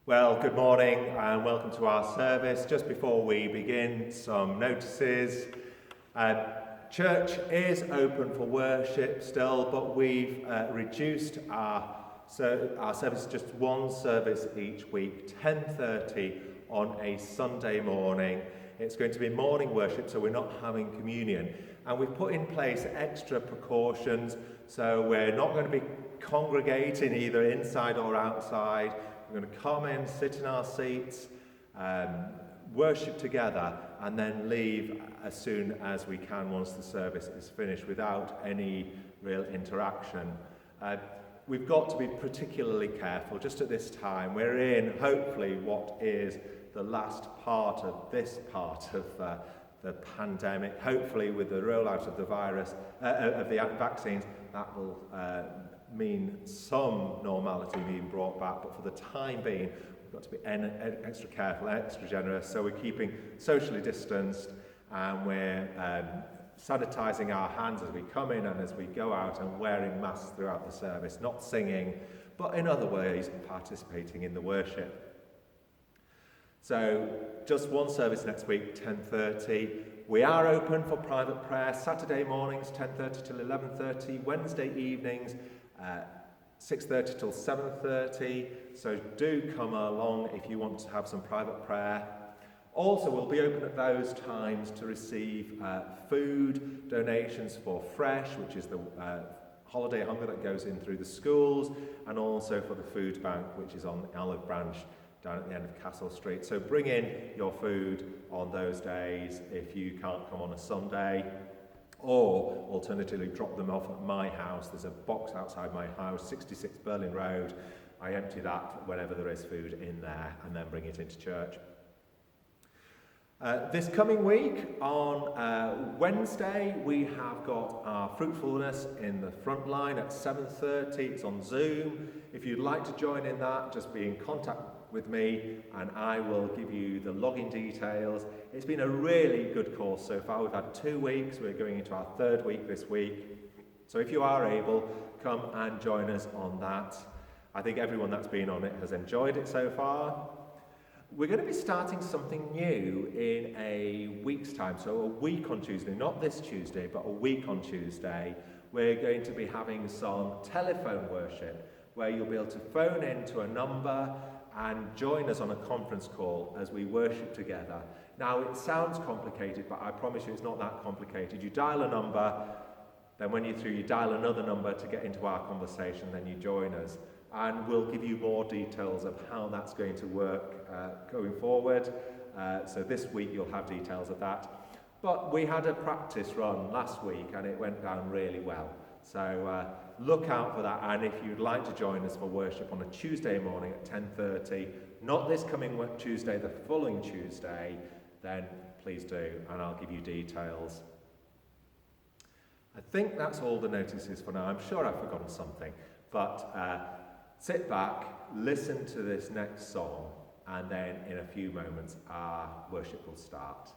Well, good morning and welcome to our service. Just before we begin, some notices. Church is open for worship still, but we've reduced our service to just one service each week, 10:30 on a Sunday morning. It's going to be morning worship, so we're not having communion. And we've put in place extra precautions, so we're not going to be congregating either inside or outside. We're going to come in, sit in our seats, worship together, and then leave as soon as we can once the service is finished without any real interaction. We've got to be particularly careful just at this time. We're in, hopefully, what is the last part of this part of the pandemic. Hopefully, with the rollout of the virus, of the vaccines, that will mean some normality being brought back, but for the time being, we've got to be extra careful, extra generous, so we're keeping socially distanced, and we're sanitising our hands as we come in and as we go out, and wearing masks throughout the service, not singing, but in other ways participating in the worship. So just one service next week, 10:30. We are open for private prayer, Saturday mornings 10:30 till 11:30, Wednesday evenings 6:30 till 7:30, so do come along if you want to have some private prayer. Also, we'll be open at those times to receive food donations for Fresh, which is the holiday hunger that goes in through the schools, and also for the food bank, which is on Olive Branch down at the end of Castle Street. So bring in your food on those days if you can't come on a Sunday. Or alternatively, drop them off at my house. There's a box outside my house, 66 Berlin Road. I empty that whenever there is food in there and then bring it into church. This coming week, on Wednesday, we have got our fruitfulness in the front line at 7:30. It's on Zoom. If you'd like to join in that, just be in contact with me and I will give you the login details. It's been a really good course so far. We've had 2 weeks. We're going into our 3rd week this week. So if you are able, come and join us on that. I think everyone that's been on it has enjoyed it so far. We're going to be starting something new in a week's time, so a week on Tuesday, not this Tuesday, but a week on Tuesday. We're going to be having some telephone worship where you'll be able to phone in to a number and join us on a conference call as we worship together. Now, it sounds complicated, but I promise you it's not that complicated. You dial a number, then when you're through, you dial another number to get into our conversation, then you join us. And we'll give you more details of how that's going to work going forward. So this week you'll have details of that. But we had a practice run last week and it went down really well. So look out for that, and if you'd like to join us for worship on a Tuesday morning at 10:30, not this coming Tuesday, the following Tuesday, then please do, and I'll give you details. I think that's all the notices for now. I'm sure I've forgotten something, but sit back, listen to this next song, and then in a few moments our worship will start.